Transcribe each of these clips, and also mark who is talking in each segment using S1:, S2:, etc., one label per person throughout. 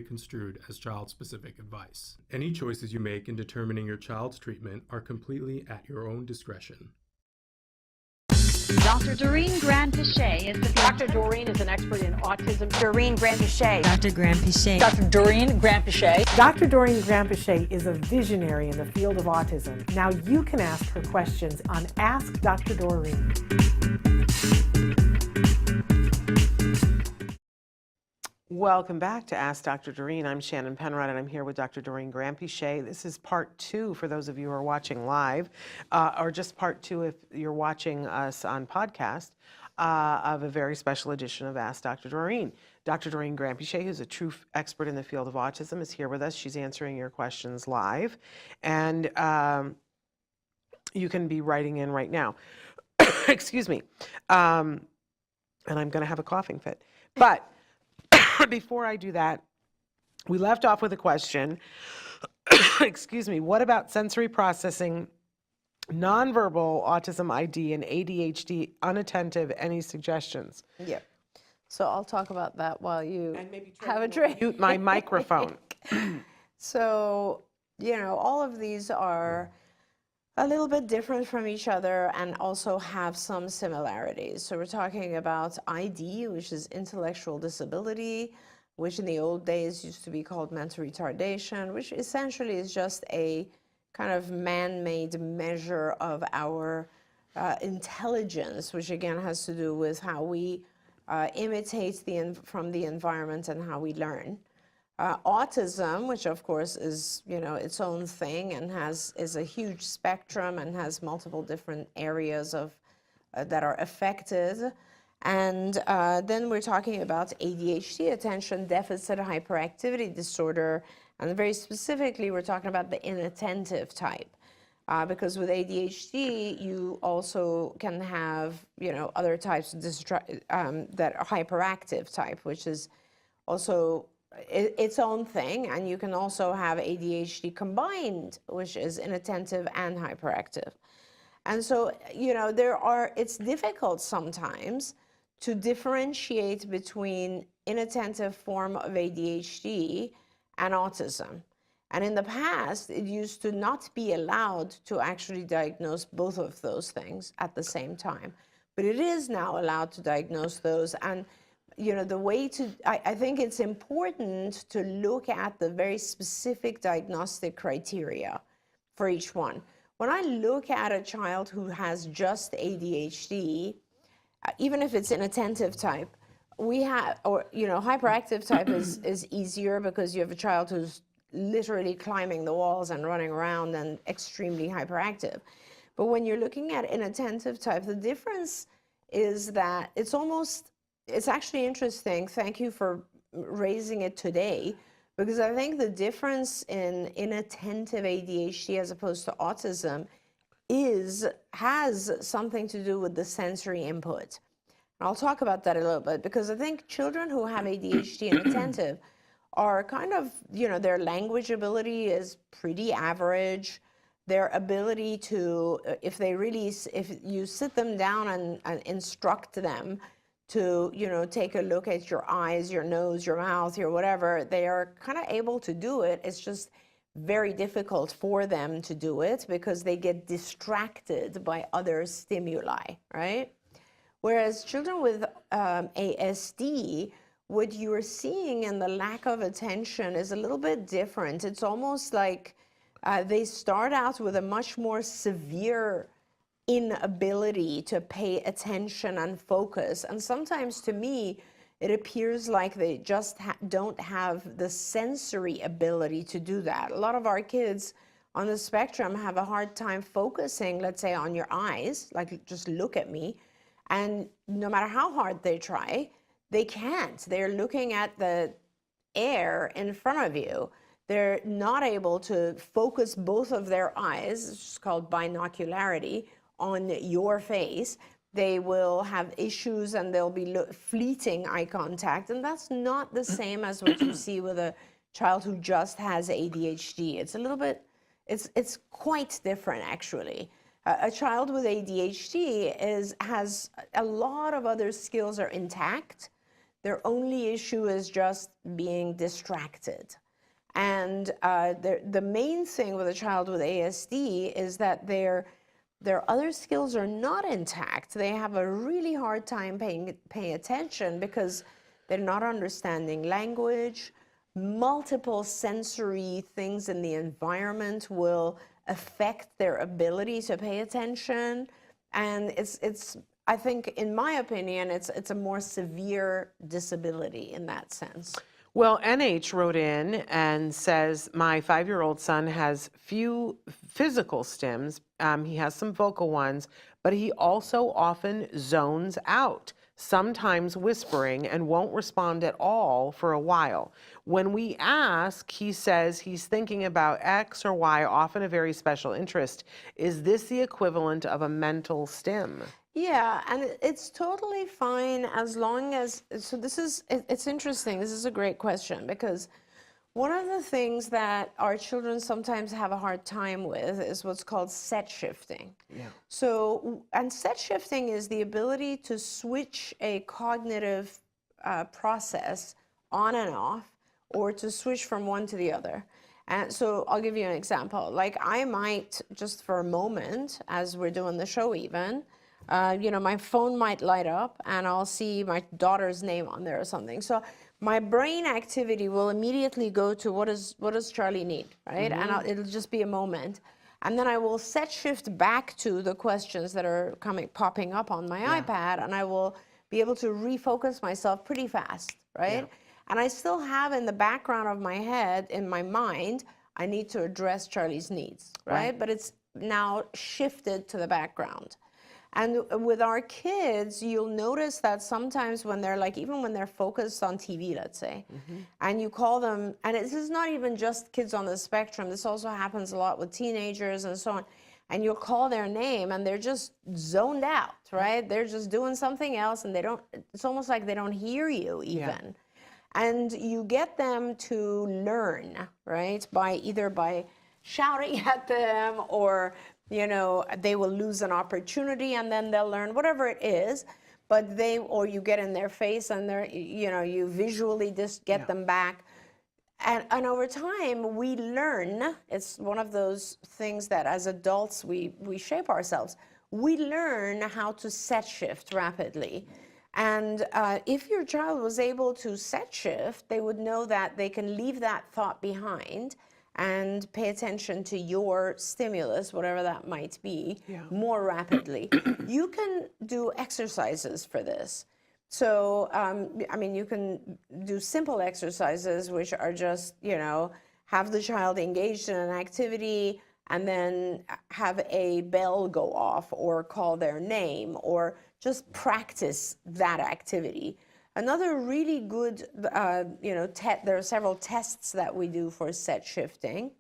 S1: construed as child-specific advice. Any choices you make in determining your child's treatment are completely at your own discretion.
S2: Dr. Doreen Grant-Pichet is the
S3: Dr. Doreen is an expert in autism.
S2: Doreen Grant-Pichet.
S4: Dr. Grant-Pichet.
S3: Dr. Doreen Grant-Pichet.
S5: Dr. Doreen Grant-Pichet is a visionary in the field of autism. Now you can ask her questions on Ask Dr. Doreen. Welcome back to Ask Dr. Doreen. I'm Shannon Penrod, and I'm here with Dr. Doreen Grant-Pichet. This is part 2 for those of you who are watching live, or just part 2 if you're watching us on podcast, of a very special edition of Ask Dr. Doreen. Dr. Doreen Grant-Pichet, who's a true expert in the field of autism, is here with us. She's answering your questions live, and you can be writing in right now. Excuse me. And I'm going to have a coughing fit. But before I do that, we left off with a question. Excuse me. What about sensory processing, nonverbal autism ID and ADHD unattentive? Any suggestions?
S6: Yeah. So I'll talk about that while you have a
S5: to
S6: drink.
S5: mute my microphone.
S6: So, you know, all of these are a little bit different from each other and also have some similarities. So we're talking about ID, which is intellectual disability, which in the old days used to be called mental retardation, which essentially is just a kind of man-made measure of our intelligence, which again has to do with how we imitate from the environment and how we learn. Autism, which of course is, you know, its own thing and is a huge spectrum and has multiple different areas of that are affected. And then we're talking about ADHD, attention deficit hyperactivity disorder, and very specifically we're talking about the inattentive type. Because with ADHD, you also can have, you know, other types of that are hyperactive type, which is also its own thing, and you can also have ADHD combined, which is inattentive and hyperactive. And so, you know, it's difficult sometimes to differentiate between inattentive form of ADHD and autism. And in the past, it used to not be allowed to actually diagnose both of those things at the same time. But it is now allowed to diagnose those. And you know, the way to, I think it's important to look at the very specific diagnostic criteria for each one. When I look at a child who has just ADHD, even if it's inattentive type, we have, or, you know, hyperactive type is easier because you have a child who's literally climbing the walls and running around and extremely hyperactive. But when you're looking at inattentive type, the difference is that it's actually interesting. Thank you for raising it today, because I think the difference in inattentive ADHD as opposed to autism has something to do with the sensory input. And I'll talk about that a little bit, because I think children who have ADHD and attentive are kind of, you know, their language ability is pretty average. Their ability to, if you sit them down and instruct them to, you know, take a look at your eyes, your nose, your mouth, your whatever, they are kind of able to do it. It's just very difficult for them to do it because they get distracted by other stimuli, right? Whereas children with ASD, what you are seeing in the lack of attention is a little bit different. It's almost like they start out with a much more severe inability to pay attention and focus. And sometimes to me, it appears like they just don't have the sensory ability to do that. A lot of our kids on the spectrum have a hard time focusing, let's say, on your eyes, like just look at me. And no matter how hard they try, they can't. They're looking at the air in front of you. They're not able to focus both of their eyes, it's called binocularity, on your face. They will have issues and there'll be fleeting eye contact. And that's not the same as what you see with a child who just has ADHD. It's a little bit, it's quite different actually. A child with ADHD has a lot of other skills are intact. Their only issue is just being distracted. And the main thing with a child with ASD is that their other skills are not intact. They have a really hard time paying attention because they're not understanding language. Multiple sensory things in the environment will affect their ability to pay attention. And it's I think, in my opinion, it's a more severe disability in that sense.
S5: Well, NH wrote in and says, my 5-year-old son has few physical stims. He has some vocal ones, but he also often zones out, sometimes whispering, and won't respond at all for a while. When we ask, he says he's thinking about X or Y, often a very special interest. Is this the equivalent of a mental stim?
S6: Yeah, and it's totally fine as long as, so it's interesting, this is a great question, because one of the things that our children sometimes have a hard time with is what's called set shifting.
S5: Yeah.
S6: So, and set shifting is the ability to switch a cognitive process on and off, or to switch from one to the other. And so I'll give you an example. Like, I might, just for a moment, as we're doing the show even, you know, my phone might light up and I'll see my daughter's name on there or something. So my brain activity will immediately go to what does Charlie need, right? Mm-hmm. And it'll just be a moment. And then I will set shift back to the questions that are popping up on my iPad, and I will be able to refocus myself pretty fast, right? Yeah. And I still have in the background of my head, in my mind, I need to address Charlie's needs, right? But it's now shifted to the background. And with our kids, you'll notice that sometimes when they're like, even when they're focused on TV, let's say, and you call them, and this is not even just kids on the spectrum, this also happens a lot with teenagers and so on, and you'll call their name and they're just zoned out, right? They're just doing something else and it's almost like they don't hear you even. Yeah. And you get them to learn, right? Either by shouting at them, or you know, they will lose an opportunity and then they'll learn, whatever it is, but or you get in their face and you know, you visually just get them back. And over time, we learn. It's one of those things that as adults, we shape ourselves. We learn how to set shift rapidly. And if your child was able to set shift, they would know that they can leave that thought behind and pay attention to your stimulus, whatever that might be, more rapidly. You can do exercises for this. So, I mean, you can do simple exercises, which are just, you know, have the child engaged in an activity and then have a bell go off or call their name, or just practice that activity. Another really good, you know, there are several tests that we do for set shifting.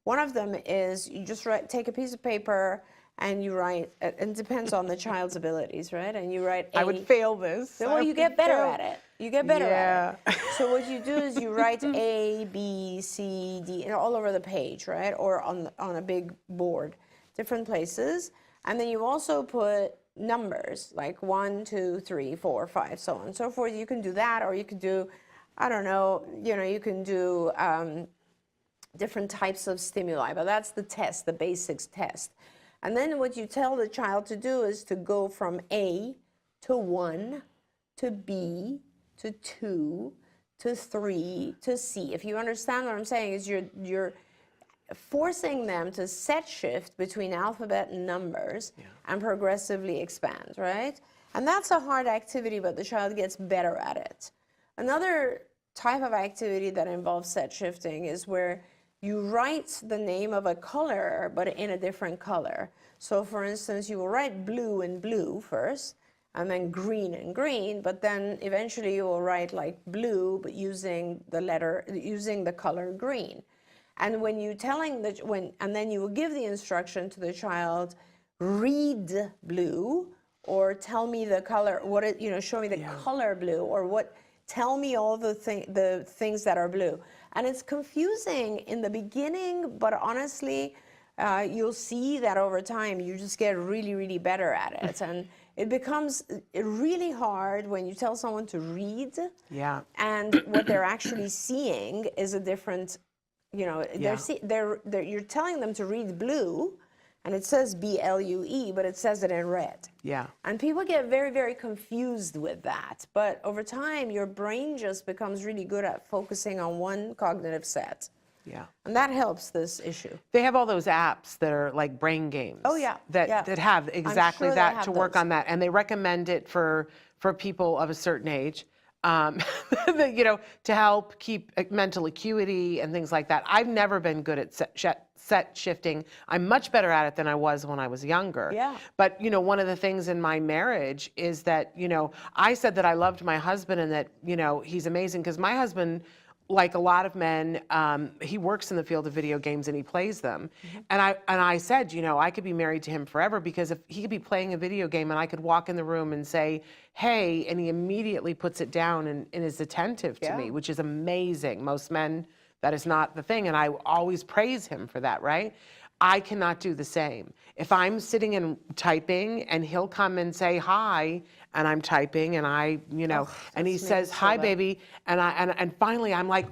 S6: One of them is you just take a piece of paper and you write, it depends on the child's abilities, right? And you write
S5: I would fail this.
S6: Well, you get better at it. You get better at it. So what you do is you write A, B, C, D, and all over the page, right? Or on a big board, different places. And then you also put numbers like 1, 2, 3, 4, 5, so on and so forth. You can do that, or you could do, I don't know, you know, you can do different types of stimuli, but that's the test, the basics test. And then what you tell the child to do is to go from A to 1 to B to 2 to 3 to C. If you understand what I'm saying, is you're forcing them to set shift between alphabet and numbers and progressively expand, right? And that's a hard activity, but the child gets better at it. Another type of activity that involves set shifting is where you write the name of a color, but in a different color. So for instance, you will write blue in blue first, and then green in green, but then eventually you will write like blue, but using the color green. And when you and then you will give the instruction to the child, read blue, or tell me the color, show me the color blue, or tell me all the things that are blue. And it's confusing in the beginning, but honestly, you'll see that over time, you just get really, really better at it. And it becomes really hard when you tell someone to read,
S5: Yeah.
S6: and what they're actually seeing is a different, you're telling them to read blue, and it says BLUE, but it says it in red.
S5: Yeah.
S6: And people get very, very confused with that. But over time, your brain just becomes really good at focusing on one cognitive set.
S5: Yeah.
S6: And that helps this issue.
S5: They have all those apps that are like brain games.
S6: Oh, yeah,
S5: That
S6: yeah.
S5: that have exactly
S6: sure they
S5: that
S6: have
S5: to work
S6: those.
S5: on that, and they recommend it for people of a certain age, to help keep mental acuity and things like that. I've never been good at set shifting. I'm much better at it than I was when I was younger.
S6: Yeah.
S5: But one of the things in my marriage is that I said that I loved my husband and that he's amazing, because my husband, like a lot of men, he works in the field of video games and he plays them. And I said, I could be married to him forever, because if he could be playing a video game and I could walk in the room and say, hey, and he immediately puts it down and is attentive to me, which is amazing. Most men, that is not the thing. And I always praise him for that, right? I cannot do the same. If I'm sitting and typing and he'll come and say hi, and I'm typing and and he says, hi, baby. And finally I'm like,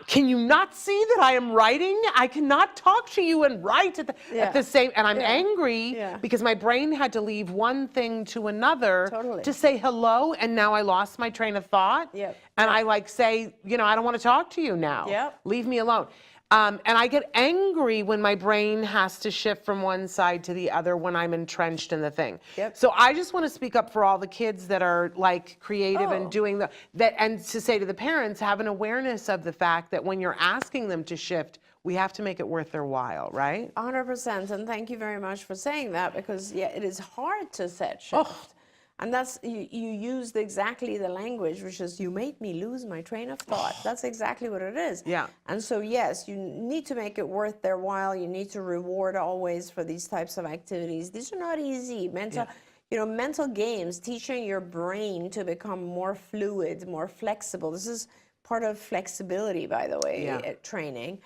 S5: can you not see that I am writing? I cannot talk to you and write at the same, and I'm angry because my brain had to leave one thing to another to say hello, and now I lost my train of thought. And I say, I don't want to talk to you now. Leave me alone. And I get angry when my brain has to shift from one side to the other when I'm entrenched in the thing. So I just want to speak up for all the kids that are like creative and doing that, and to say to the parents, have an awareness of the fact that when you're asking them to shift, we have to make it worth their while, right?
S6: 100%, and thank you very much for saying that, because it is hard to set shift. And that's, you used exactly the language, which is, you made me lose my train of thought. That's exactly what it is. And so, yes, you need to make it worth their while. You need to reward always for these types of activities. These are not easy. Mental games, teaching your brain to become more fluid, more flexible. This is part of flexibility, by the way, training,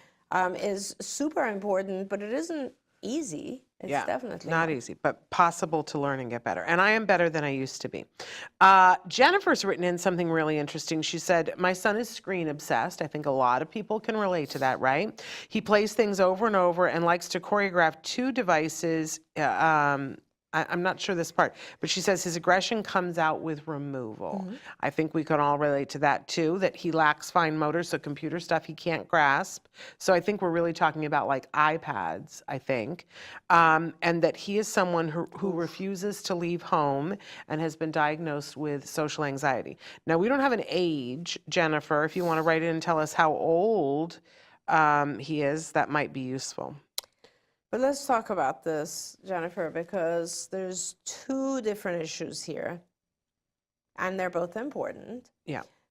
S6: is super important, but it isn't easy. It's definitely
S5: not easy, but possible to learn and get better. And I am better than I used to be. Jennifer's written in something really interesting. She said, my son is screen obsessed. I think a lot of people can relate to that, right? He plays things over and over and likes to choreograph 2 devices. I'm not sure this part, but she says his aggression comes out with removal. I think we can all relate to that too, that he lacks fine motor, so computer stuff he can't grasp. So I think we're really talking about like iPads, I think. And that he is someone who refuses to leave home and has been diagnosed with social anxiety. Now, we don't have an age, Jennifer. If you want to write in and tell us how old he is, that might be useful.
S6: But let's talk about this, Jennifer, because there's 2 different issues here, and they're both important.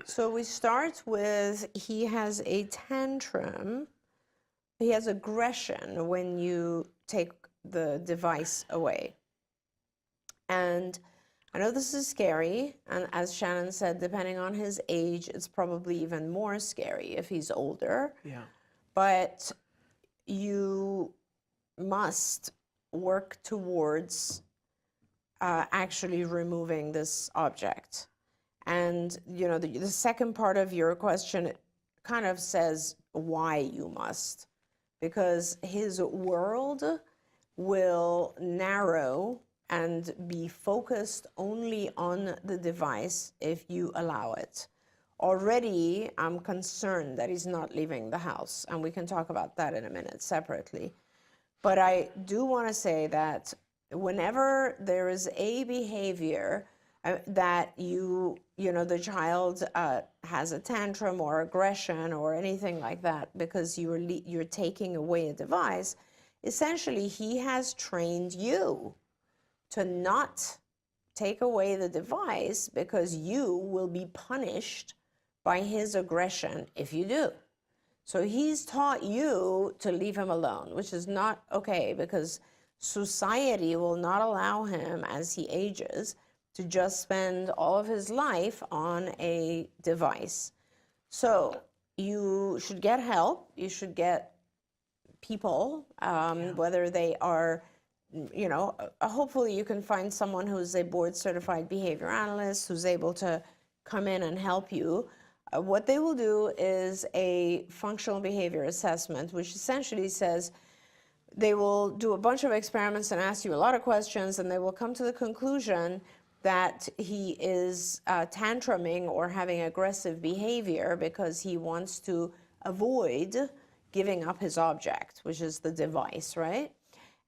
S6: So we start with, he has a tantrum. He has aggression when you take the device away. And I know this is scary, and as Shannon said, depending on his age, it's probably even more scary if he's older. But you must work towards actually removing this object. And the second part of your question kind of says why you must, because his world will narrow and be focused only on the device if you allow it. Already, I'm concerned that he's not leaving the house, and we can talk about that in a minute separately. But I do want to say that whenever there is a behavior that the child has a tantrum or aggression or anything like that because you're taking away a device, essentially he has trained you to not take away the device because you will be punished by his aggression if you do. So he's taught you to leave him alone, which is not okay, because society will not allow him, as he ages, to just spend all of his life on a device. So you should get help. You should get people, whether they are hopefully you can find someone who's a board certified behavior analyst who's able to come in and help you. What they will do is a functional behavior assessment, which essentially says they will do a bunch of experiments and ask you a lot of questions, and they will come to the conclusion that he is tantruming or having aggressive behavior because he wants to avoid giving up his object, which is the device, right?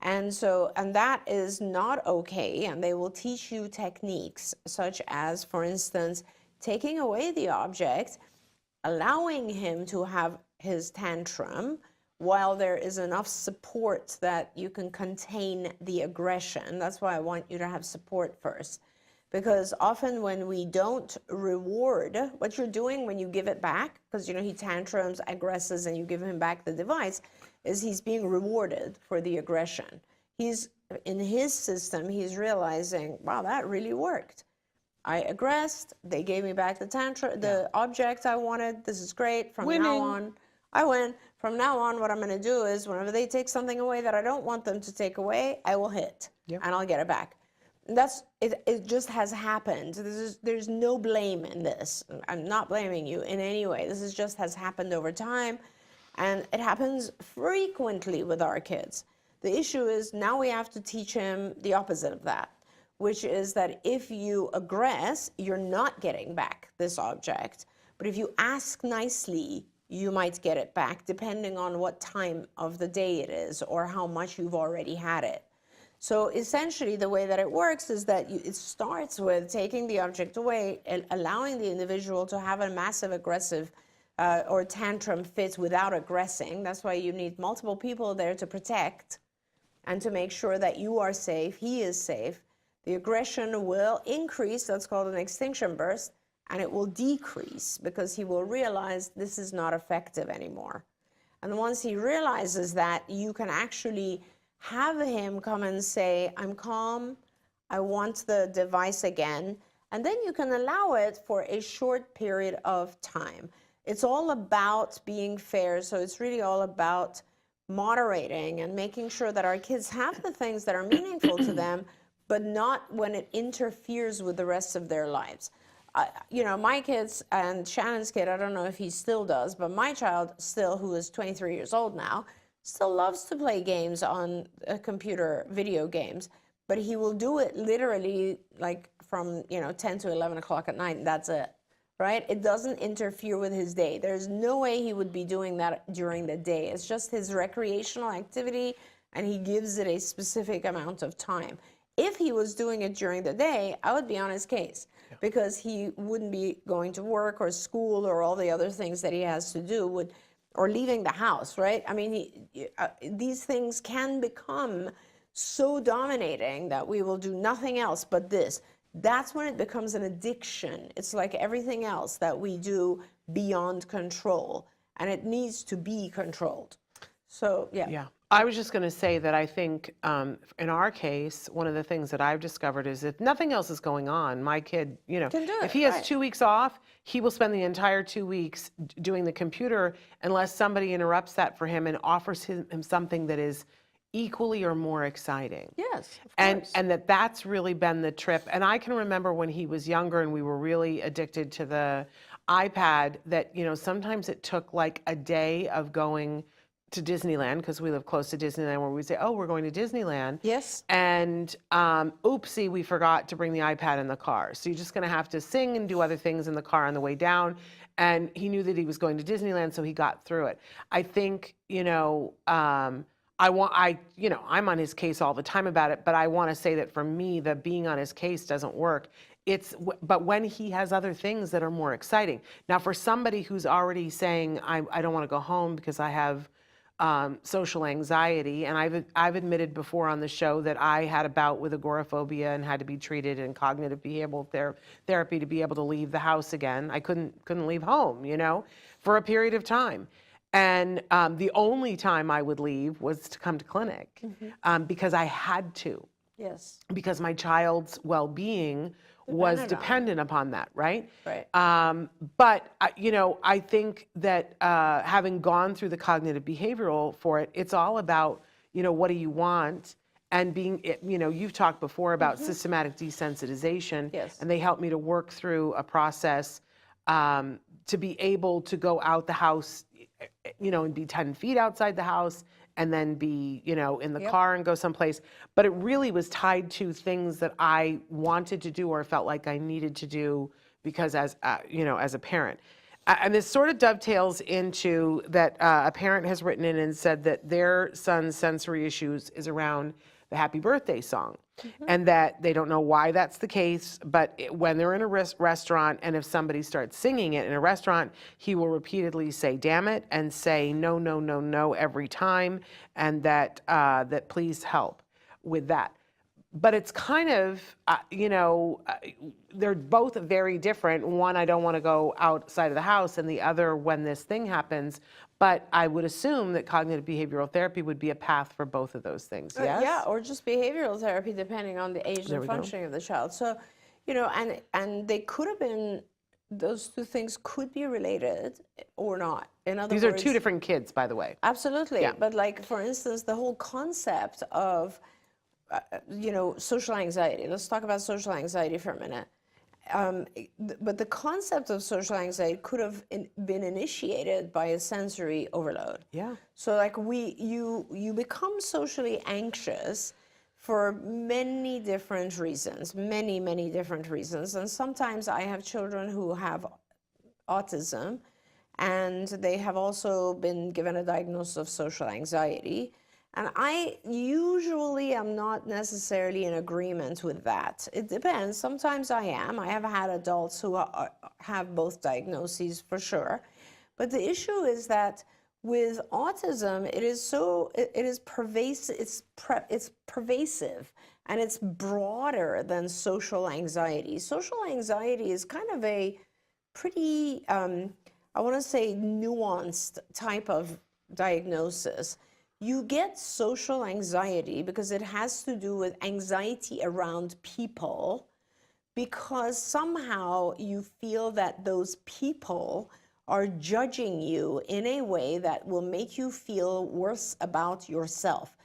S6: And that is not okay, and they will teach you techniques such as, for instance, taking away the object, allowing him to have his tantrum while there is enough support that you can contain the aggression. That's why I want you to have support first. Because often when we don't reward what you're doing when you give it back, because he tantrums, aggresses, and you give him back the device, is he's being rewarded for the aggression. He's, in his system, he's realizing, wow, that really worked. I aggressed, they gave me back the tantrum, the object I wanted, this is great, from now on, I win. From now on, what I'm gonna do is whenever they take something away that I don't want them to take away, I will hit, and I'll get it back. And it just has happened. There's no blame in this. I'm not blaming you in any way. This just has happened over time, and it happens frequently with our kids. The issue is now we have to teach him the opposite of that, which is that if you aggress, you're not getting back this object. But if you ask nicely, you might get it back, depending on what time of the day it is or how much you've already had it. So essentially, the way that it works is that it starts with taking the object away and allowing the individual to have a massive aggressive or tantrum fit without aggressing. That's why you need multiple people there to protect and to make sure that you are safe, he is safe. The aggression will increase, that's called an extinction burst, and it will decrease because he will realize this is not effective anymore. And once he realizes that, you can actually have him come and say, I'm calm, I want the device again, and then you can allow it for a short period of time. It's all about being fair, so it's really all about moderating and making sure that our kids have the things that are meaningful to them, but not when it interferes with the rest of their lives. My kids and Shannon's kid, I don't know if he still does, but my child still, who is 23 years old now, still loves to play games on a computer, video games, but he will do it literally like from 10 to 11 o'clock at night, and that's it, right? It doesn't interfere with his day. There's no way he would be doing that during the day. It's just his recreational activity, and he gives it a specific amount of time. If he was doing it during the day, I would be on his case because he wouldn't be going to work or school or all the other things that he has to do or leaving the house, right? I mean, these things can become so dominating that we will do nothing else but this. That's when it becomes an addiction. It's like everything else that we do beyond control, and it needs to be controlled. So, yeah.
S5: I was just going to say that I think in our case, one of the things that I've discovered is if nothing else is going on, my kid,
S6: can do it,
S5: if he has 2 weeks off, he will spend the entire 2 weeks doing the computer unless somebody interrupts that for him and offers him something that is equally or more exciting.
S6: Yes, of course.
S5: And that's really been the trip. And I can remember when he was younger and we were really addicted to the iPad that, sometimes it took like a day of going to Disneyland, because we live close to Disneyland, where we say, oh, we're going to Disneyland.
S6: Yes.
S5: And oopsie, we forgot to bring the iPad in the car. So you're just going to have to sing and do other things in the car on the way down. And he knew that he was going to Disneyland, so he got through it. I think, I'm on his case all the time about it, but I want to say that for me, the being on his case doesn't work. But when he has other things that are more exciting. Now, for somebody who's already saying, I don't want to go home because I have social anxiety, and I've admitted before on the show that I had a bout with agoraphobia and had to be treated in cognitive behavioral therapy to be able to leave the house again. I couldn't leave home, for a period of time. And the only time I would leave was to come to clinic because I had to.
S6: Yes.
S5: Because my child's well-being was dependent upon that, right?
S6: Right.
S5: But, I think that having gone through the cognitive behavioral for it, it's all about, what do you want? and you've talked before about systematic desensitization,
S6: Yes.
S5: and they helped me to work through a process to be able to go out the house, and be 10 feet outside the house, and then be, in the car and go someplace. But it really was tied to things that I wanted to do or felt like I needed to do because as a parent. And this sort of dovetails into that a parent has written in and said that their son's sensory issues is around the happy birthday song. And that they don't know why that's the case, but when they're in a restaurant and if somebody starts singing it in a restaurant, he will repeatedly say, damn it, and say, no, no, no, no, every time, and that please help with that. But it's kind of, they're both very different. One, I don't want to go outside of the house, and the other, when this thing happens. But I would assume that cognitive behavioral therapy would be a path for both of those things, yes?
S6: Yeah, or just behavioral therapy, depending on the age and functioning of the child. So, and they could have been, those two things could be related or not. In other words,
S5: these are two different kids, by the way.
S6: Absolutely.
S5: Yeah.
S6: But like, for instance, the whole concept of, social anxiety. Let's talk about social anxiety for a minute. But the concept of social anxiety could have been initiated by a sensory overload.
S5: Yeah.
S6: So like you become socially anxious for many different reasons, many different reasons. And sometimes I have children who have autism, and they have also been given a diagnosis of social anxiety. And I usually am not necessarily in agreement with that. It depends. Sometimes I am. I have had adults who have both diagnoses for sure. But the issue is that with autism, it is pervasive. It's pervasive, and it's broader than social anxiety. Social anxiety is kind of a pretty, I want to say, nuanced type of diagnosis. You get social anxiety because it has to do with anxiety around people, because somehow you feel that those people are judging you in a way that will make you feel worse about yourself.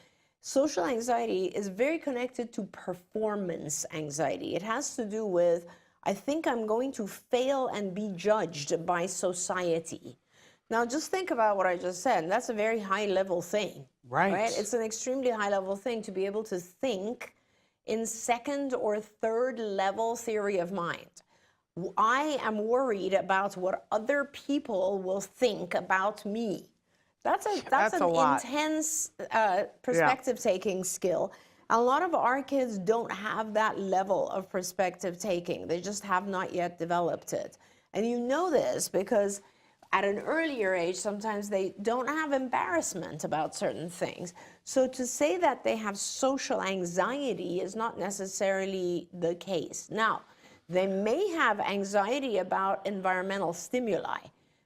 S6: Social anxiety is very connected to performance anxiety. It has to do with, I think I'm going to fail and be judged by society. Now, just think about what I just said. That's a very high-level thing, right? It's an extremely high-level thing to be able to think in second or third level theory of mind. I am worried about what other people will think about me. That's an intense perspective-taking skill. A lot of our kids don't have that level of perspective-taking. They just have not yet developed it. And you know this because at an earlier age, sometimes they don't have embarrassment about certain things. So to say that they have social anxiety is not necessarily the case. Now, they may have anxiety about environmental stimuli.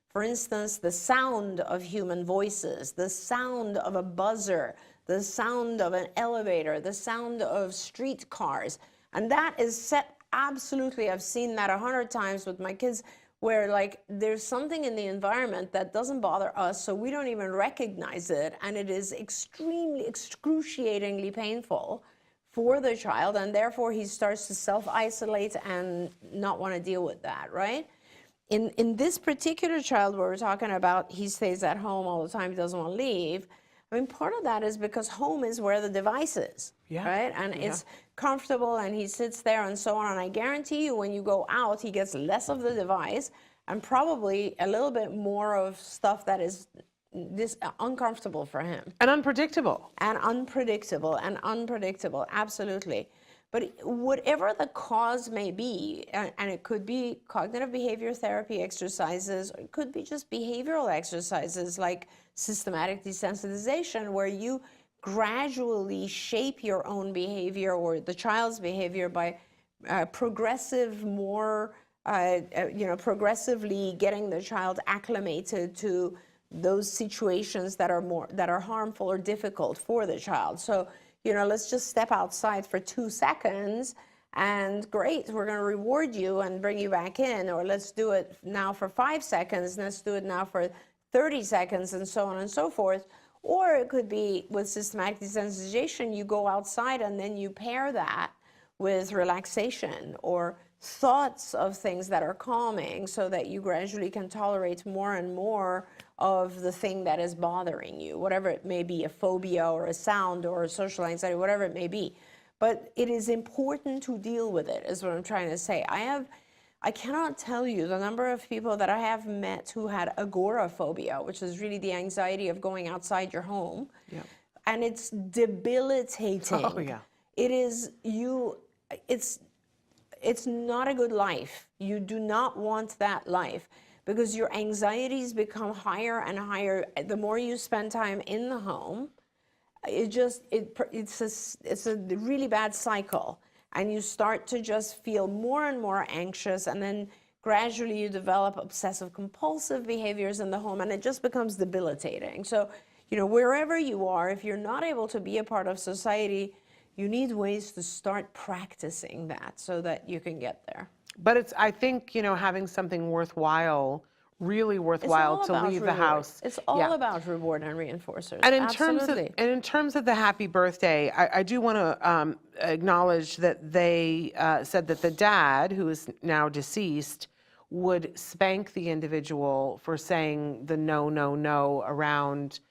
S6: For instance, the sound of human voices, the sound of a buzzer, the sound of an elevator, the sound of street cars. And that is set absolutely, I've seen that 100 times with my kids, where like there's something in the environment that doesn't bother us, so we don't even recognize it, and it is extremely, excruciatingly painful for the child, and therefore he starts to self-isolate and not want to deal with that, right? In this particular child where we're talking about, he stays at home all the time, he doesn't want to leave. I mean, part of that is because home is where the device is, right? And it's comfortable, and he sits there and so on. And I guarantee you, when you go out, he gets less of the device and probably a little bit more of stuff that is uncomfortable for him.
S5: And unpredictable.
S6: And unpredictable, absolutely. But whatever the cause may be, and it could be cognitive behavior therapy exercises, or it could be just behavioral exercises like systematic desensitization, where you gradually shape your own behavior or the child's behavior by progressively getting the child acclimated to those situations that are harmful or difficult for the child. So, let's just step outside for 2 seconds, and great, we're going to reward you and bring you back in, or let's do it now for 5 seconds, and let's do it now for 30 seconds, and so on and so forth. Or it could be with systematic desensitization, you go outside and then you pair that with relaxation or thoughts of things that are calming so that you gradually can tolerate more and more of the thing that is bothering you, whatever it may be, a phobia or a sound or a social anxiety, whatever it may be. But it is important to deal with it, is what I'm trying to say. I cannot tell you the number of people that I have met who had agoraphobia, which is really the anxiety of going outside your home.
S5: Yeah.
S6: And it's debilitating.
S5: Oh, yeah.
S6: It is, it's not a good life. You do not want that life because your anxieties become higher and higher the more you spend time in the home. It's a really bad cycle, and you start to just feel more and more anxious, and then gradually you develop obsessive compulsive behaviors in the home, and it just becomes debilitating. So, you know, wherever you are, if you're not able to be a part of society, you need ways to start practicing that so that you can get there.
S5: But I think, you know, having something worthwhile, really worthwhile to leave the house.
S6: It's all about reward and reinforcers.
S5: And in terms of the happy birthday, I do want to acknowledge that they said that the dad, who is now deceased, would spank the individual for saying the no, no, no around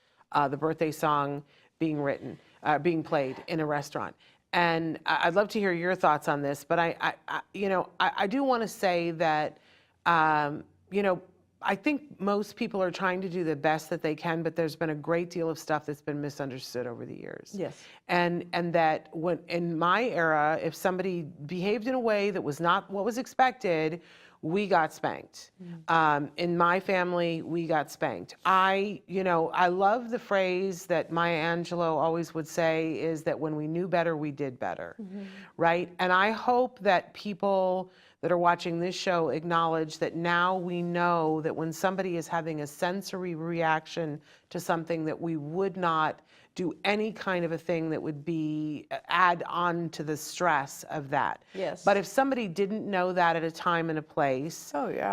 S5: the birthday song being being played in a restaurant. And I'd love to hear your thoughts on this, but I do want to say that, you know, I think most people are trying to do the best that they can, but there's been a great deal of stuff that's been misunderstood over the years.
S6: Yes.
S5: And that when in my era, if somebody behaved in a way that was not what was expected, we got spanked. In my family, we got spanked. I love the phrase that Maya Angelou always would say is that when we knew better, we did better, right? And I hope that people that are watching this show acknowledge that now we know that when somebody is having a sensory reaction to something, that we would not do any kind of a thing that would be add on to the stress of that.
S6: Yes.
S5: But if somebody didn't know that at a time and a place,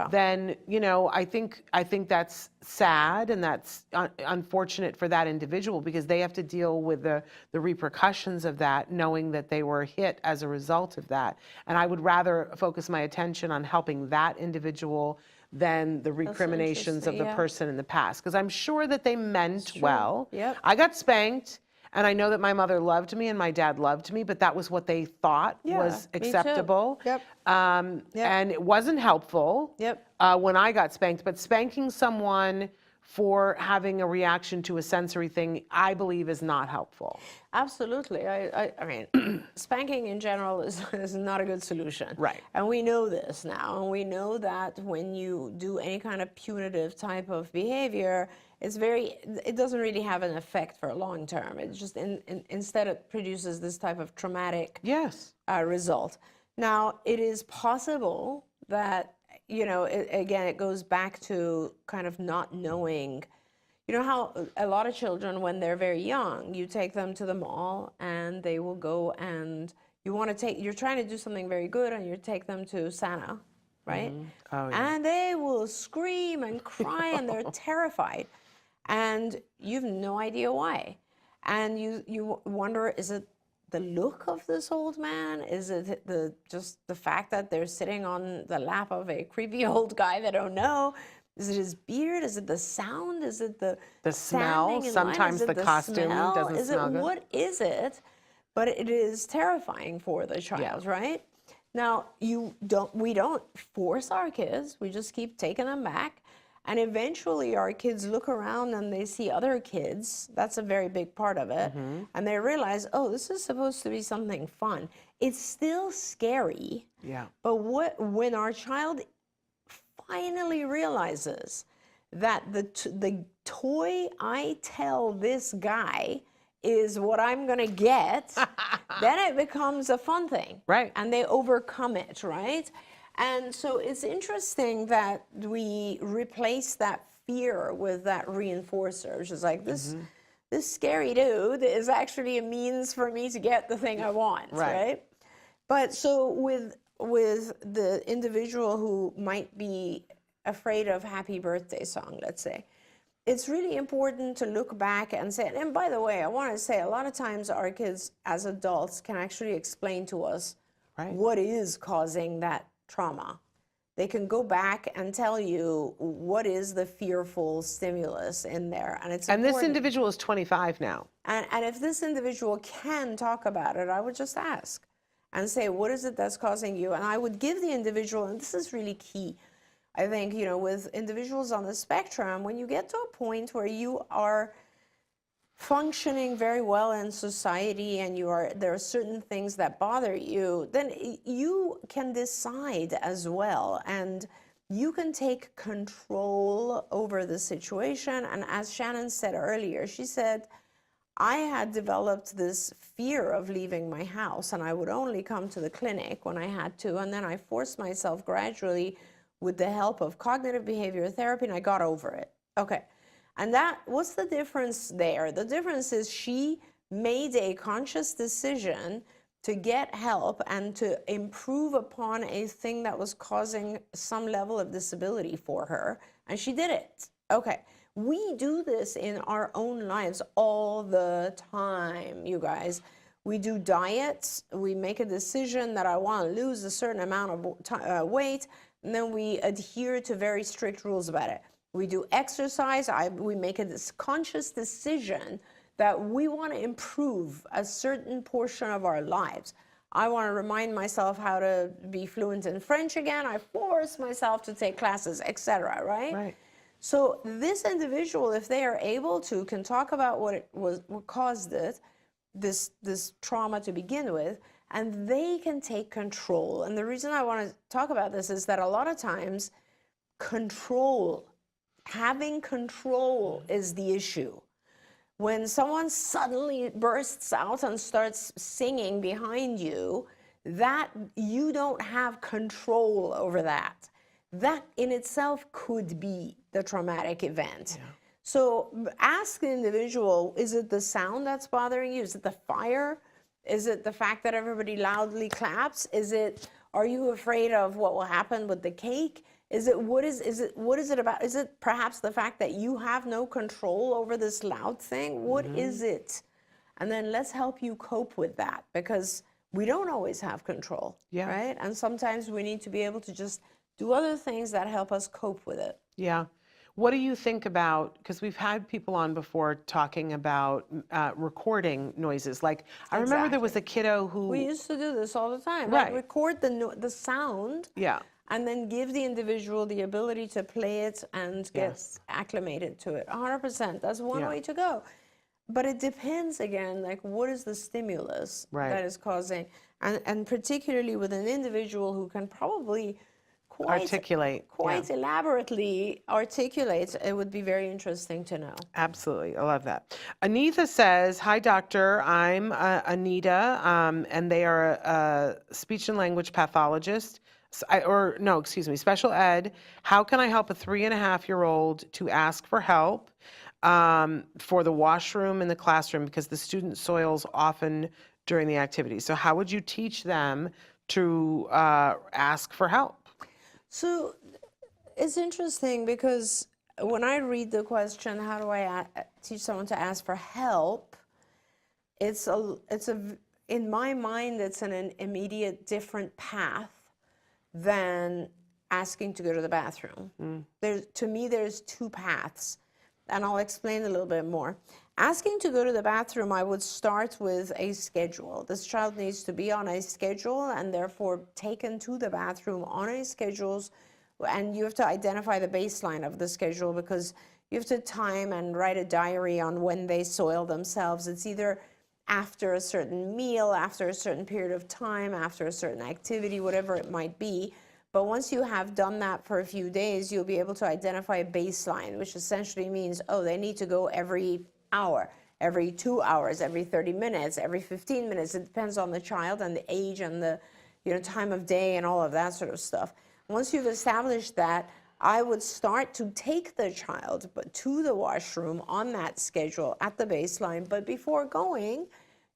S5: then, you know, I think that's sad, and that's unfortunate for that individual, because they have to deal with the repercussions of that, knowing that they were hit as a result of that. And I would rather focus my attention on helping that individual than the recriminations of the person in the past, because I'm sure that they meant well.
S6: Yep.
S5: I got spanked, and I know that my mother loved me and my dad loved me, but that was what they thought was acceptable.
S6: Yep.
S5: And it wasn't helpful when I got spanked, but spanking someone for having a reaction to a sensory thing, I believe, is not helpful.
S6: Absolutely. I mean, spanking in general is not a good solution.
S5: Right.
S6: And we know this now. And we know that when you do any kind of punitive type of behavior, it doesn't really have an effect for a long term. It just, instead it produces this type of traumatic result. Now, it is possible that, you know, it goes back to kind of not knowing. You know how a lot of children, when they're very young, you take them to the mall and they will go and you're trying to do something very good and you take them to Santa, right?
S5: Oh, yeah.
S6: And they will scream and cry and they're terrified. And you have no idea why. And you wonder, is it the look of this old man? Is it just the fact that they're sitting on the lap of a creepy old guy they don't know? Is it his beard? Is it the sound? Is it the
S5: smell? Sometimes the costume doesn't smell good.
S6: What is it? But it is terrifying for the child, right? Now, we don't force our kids. We just keep taking them back. And eventually our kids look around and they see other kids. That's a very big part of it. And they realize, oh, this is supposed to be something fun. It's still scary.
S5: Yeah.
S6: But when our child finally realizes that the toy I tell this guy is what I'm going to get, then it becomes a fun thing.
S5: Right.
S6: And they overcome it, right? And so it's interesting that we replace that fear with that reinforcer, which is like this scary dude is actually a means for me to get the thing I want, right? But so with the individual who might be afraid of happy birthday song, let's say, it's really important to look back and say, and by the way, I want to say a lot of times our kids as adults can actually explain to us what is causing that trauma. They can go back and tell you what is the fearful stimulus in there. And it's important.
S5: And this individual is 25 now.
S6: And if this individual can talk about it, I would just ask and say, what is it that's causing you? And I would give the individual, and this is really key, I think, you know, with individuals on the spectrum, when you get to a point where you are functioning very well in society and there are certain things that bother you, then you can decide as well, and you can take control over the situation. And as Shannon said earlier, she said, I had developed this fear of leaving my house, and I would only come to the clinic when I had to, and then I forced myself gradually with the help of cognitive behavior therapy, and I got over it. Okay. And what's the difference there? The difference is she made a conscious decision to get help and to improve upon a thing that was causing some level of disability for her, and she did it. Okay. We do this in our own lives all the time, you guys. We do diets. We make a decision that I want to lose a certain amount of weight, and then we adhere to very strict rules about it. We do exercise. We make a conscious decision that we want to improve a certain portion of our lives. I want to remind myself how to be fluent in French again. I force myself to take classes, etc. Right?
S5: Right.
S6: So this individual, if they are able to, can talk about what caused it, this trauma to begin with, and they can take control. And the reason I want to talk about this is that a lot of times having control is the issue. When someone suddenly bursts out and starts singing behind you, that you don't have control over that. That in itself could be the traumatic event. Yeah. So ask the individual, is it the sound that's bothering you? Is it the fire? Is it the fact that everybody loudly claps? Are you afraid of what will happen with the cake? What is it about? Is it perhaps the fact that you have no control over this loud thing? What is it? And then let's help you cope with that, because we don't always have control, right? And sometimes we need to be able to just do other things that help us cope with it.
S5: Yeah. What do you think about, because we've had people on before talking about recording noises. Like, I remember there was a kiddo who...
S6: We used to do this all the time.
S5: Right.
S6: Like record the sound.
S5: Yeah.
S6: And then give the individual the ability to play it and get acclimated to it. 100%. That's one way to go. But it depends, again, like what is the stimulus that is causing, and particularly with an individual who can probably quite elaborately articulate, it would be very interesting to know.
S5: Absolutely. I love that. Anita says, hi, doctor. I'm Anita, and they are a speech and language pathologist. Special ed. How can I help a 3.5-year-old to ask for help for the washroom in the classroom, because the student soils often during the activity? So how would you teach them to ask for help?
S6: So it's interesting, because when I read the question, how do I teach someone to ask for help? In my mind, it's an immediate different path than asking to go to the bathroom. To me, there's two paths, and I'll explain a little bit more. Asking to go to the bathroom, I would start with a schedule. This child needs to be on a schedule and therefore taken to the bathroom on a schedule, and you have to identify the baseline of the schedule, because you have to time and write a diary on when they soil themselves. It's either after a certain meal, after a certain period of time, after a certain activity, whatever it might be. But once you have done that for a few days, you'll be able to identify a baseline, which essentially means, oh, they need to go every hour, every 2 hours, every 30 minutes, every 15 minutes. It depends on the child and the age and the time of day and all of that sort of stuff. Once you've established that, I would start to take the child to the washroom on that schedule at the baseline. But before going,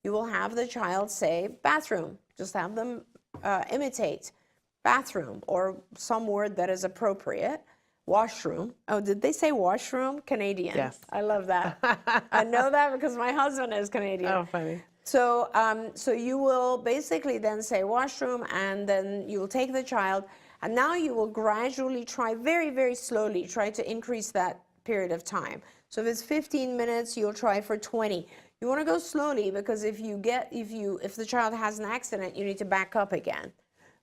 S6: you will have the child say bathroom. Just have them imitate bathroom or some word that is appropriate. washroom. Oh, did they say washroom? Canadian.
S5: Yes.
S6: I love that. I know that because my husband is Canadian.
S5: Oh, funny.
S6: So, so you will basically then say washroom, and then you will take the child, and now you will gradually try, very, very slowly, try to increase that period of time. So if it's 15 minutes, you'll try for 20. You want to go slowly because if the child has an accident, you need to back up again,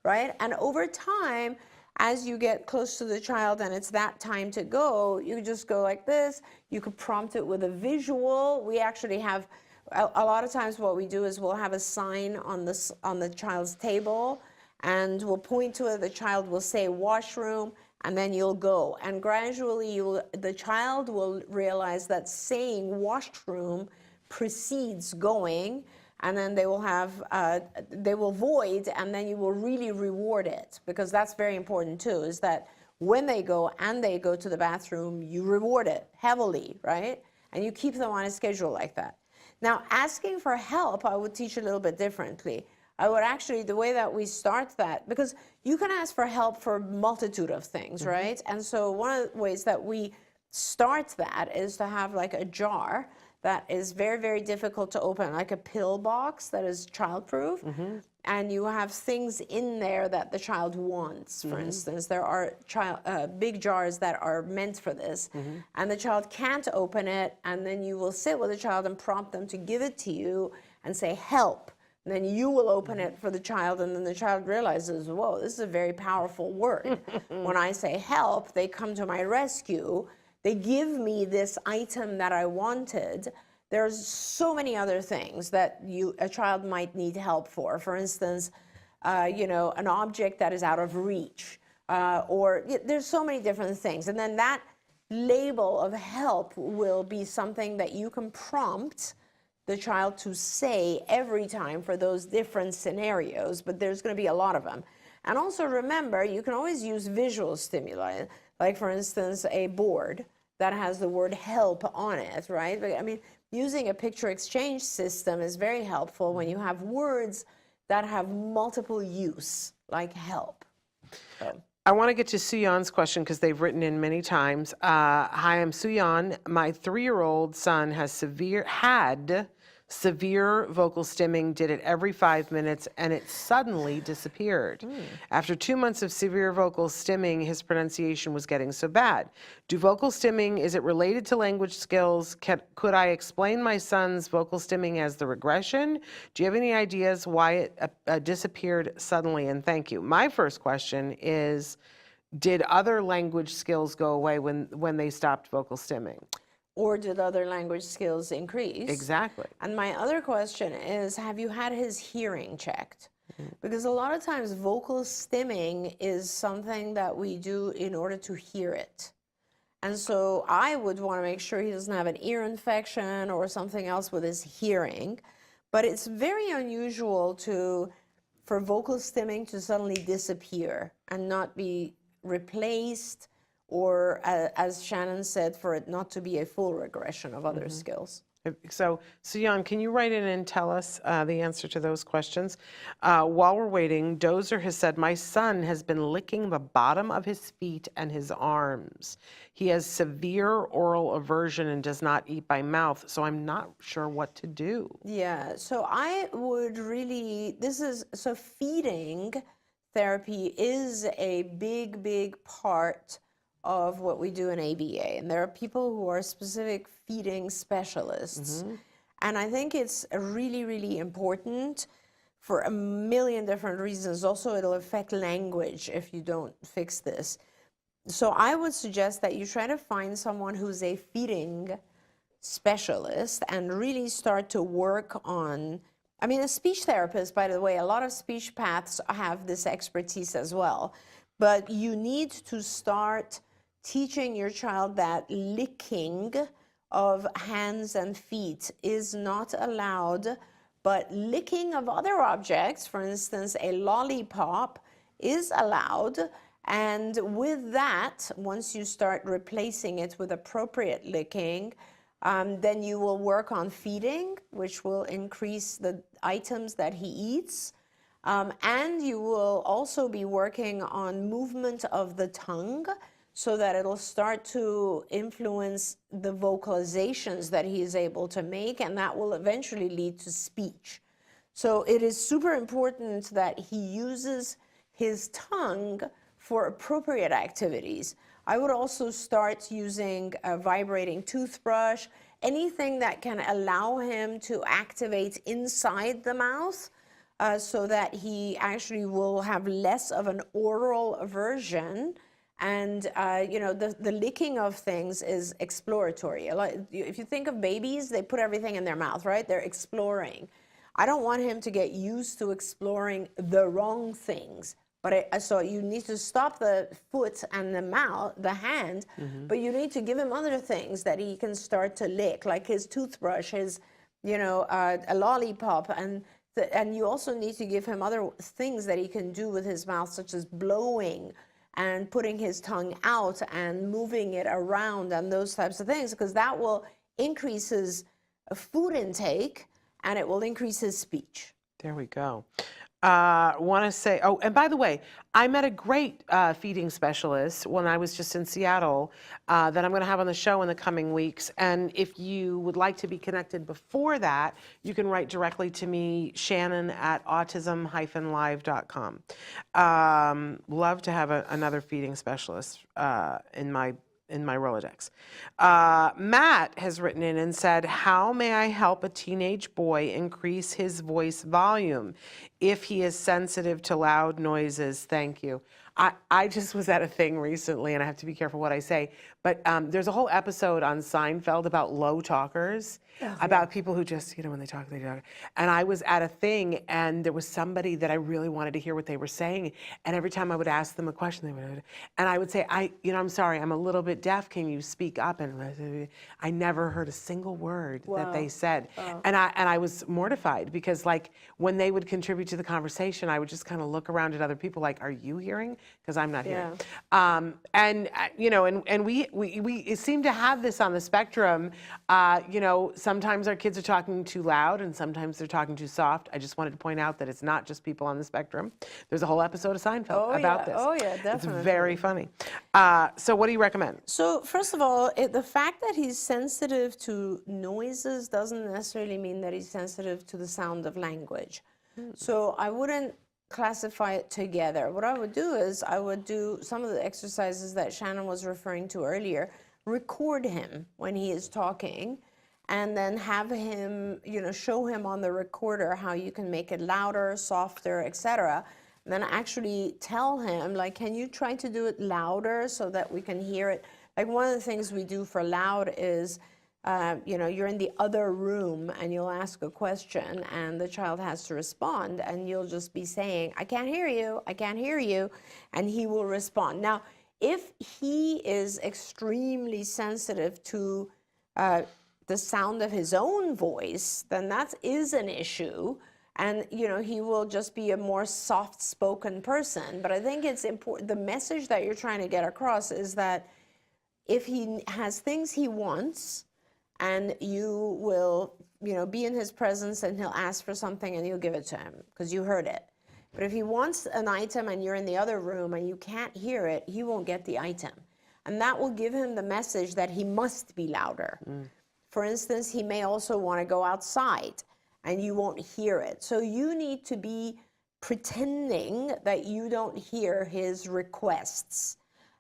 S6: right? And over time, as you get close to the child and it's that time to go, you just go like this. You could prompt it with a visual. We actually have, a lot of times what we do is we'll have a sign on the child's table, and we'll point to it. The child will say washroom, and then you'll go. And gradually the child will realize that saying washroom precedes going, and then they will void, and then you will really reward it, because that's very important too, is that when they go to the bathroom, you reward it heavily, right? And you keep them on a schedule like that. Now, asking for help, I would teach a little bit differently. I would actually, the way that we start that, because you can ask for help for a multitude of things, right? And so one of the ways that we start that is to have like a jar that is very, very difficult to open, like a pill box that is childproof. And you have things in there that the child wants. For instance, there are big jars that are meant for this, and the child can't open it, and then you will sit with the child and prompt them to give it to you and say, help. And then you will open it for the child, and then the child realizes, whoa, this is a very powerful word. When I say help, they come to my rescue. They give me this item that I wanted. There's so many other things that a child might need help for. For instance, an object that is out of reach, or there's so many different things. And then that label of help will be something that you can prompt the child to say every time for those different scenarios, but there's going to be a lot of them. And also remember, you can always use visual stimuli, like for instance, a board that has the word help on it, right? I mean, using a picture exchange system is very helpful when you have words that have multiple use, like help. So.
S5: I want to get to Suyan's question because they've written in many times. Hi, I'm Suyan. My 3-year-old son had severe vocal stimming, did it every 5 minutes, and it suddenly disappeared. After 2 months of severe vocal stimming, his pronunciation was getting so bad. Do vocal stimming, is it related to language skills? Could I explain my son's vocal stimming as the regression? Do you have any ideas why it disappeared suddenly? And thank you. My first question is, did other language skills go away when they stopped vocal stimming?
S6: Or did other language skills increase?
S5: Exactly.
S6: And my other question is, have you had his hearing checked? Because a lot of times vocal stimming is something that we do in order to hear it. And so I would want to make sure he doesn't have an ear infection or something else with his hearing. But it's very unusual for vocal stimming to suddenly disappear and not be replaced, or as Shannon said, for it not to be a full regression of other skills.
S5: So, Suyan, can you write in and tell us the answer to those questions? While we're waiting, Dozer has said, my son has been licking the bottom of his feet and his arms. He has severe oral aversion and does not eat by mouth, so I'm not sure what to do.
S6: Yeah, so I would really, so feeding therapy is a big, big part of what we do in ABA. And there are people who are specific feeding specialists. And I think it's really, really important for a million different reasons. Also, it'll affect language if you don't fix this. So I would suggest that you try to find someone who's a feeding specialist and really start to work on, I mean, a speech therapist, by the way, a lot of speech paths have this expertise as well. But you need to start teaching your child that licking of hands and feet is not allowed, but licking of other objects, for instance, a lollipop, is allowed. And with that, once you start replacing it with appropriate licking, then you will work on feeding, which will increase the items that he eats. And you will also be working on movement of the tongue. so that it'll start to influence the vocalizations that he is able to make, and that will eventually lead to speech. So it is super important that he uses his tongue for appropriate activities. I would also start using a vibrating toothbrush, anything that can allow him to activate inside the mouth, so that he actually will have less of an oral aversion. And the licking of things is exploratory. If you think of babies, they put everything in their mouth, right? They're exploring. I don't want him to get used to exploring the wrong things. But so you need to stop the foot and the mouth, the hand, but you need to give him other things that he can start to lick, like his toothbrush, his, a lollipop, and you also need to give him other things that he can do with his mouth, such as blowing and putting his tongue out and moving it around and those types of things, because that will increase his food intake and it will increase his speech.
S5: There we go. Want to say, oh, and by the way, I met a great feeding specialist when I was just in Seattle that I'm going to have on the show in the coming weeks. And if you would like to be connected before that, you can write directly to me, Shannon at autism-live.com. Love to have another feeding specialist in my Rolodex. Matt has written in and said, how may I help a teenage boy increase his voice volume if he is sensitive to loud noises? Thank you. I just was at a thing recently, and I have to be careful what I say, but there's a whole episode on Seinfeld about low talkers, about people who just, when they talk, they talk. And I was at a thing, and there was somebody that I really wanted to hear what they were saying, and every time I would ask them a question, and I would say, I'm sorry, I'm a little bit deaf, can you speak up? And I never heard a single word that they said. And I was mortified, because like when they would contribute to the conversation, I would just kind of look around at other people like, are you hearing? Because I'm not hearing. And we seem to have this on the spectrum. Sometimes our kids are talking too loud and sometimes they're talking too soft. I just wanted to point out that it's not just people on the spectrum. There's a whole episode of Seinfeld about this.
S6: Oh yeah, definitely.
S5: It's very funny. So what do you recommend?
S6: So first of all, the fact that he's sensitive to noises doesn't necessarily mean that he's sensitive to the sound of language. So I wouldn't classify it together. What I would do is I would do some of the exercises that Shannon was referring to earlier, record him when he is talking, and then have him, show him on the recorder how you can make it louder, softer, etc. And then actually tell him, like, can you try to do it louder so that we can hear it? Like, one of the things we do for loud is, you're in the other room and you'll ask a question and the child has to respond, and you'll just be saying, I can't hear you, I can't hear you, and he will respond. Now, if he is extremely sensitive to the sound of his own voice, then that is an issue. And, he will just be a more soft-spoken person. But I think it's important, the message that you're trying to get across is that if he has things he wants, and you will, be in his presence and he'll ask for something and you'll give it to him because you heard it. But if he wants an item and you're in the other room and you can't hear it, he won't get the item. And that will give him the message that he must be louder. For instance, he may also want to go outside and you won't hear it. So you need to be pretending that you don't hear his requests.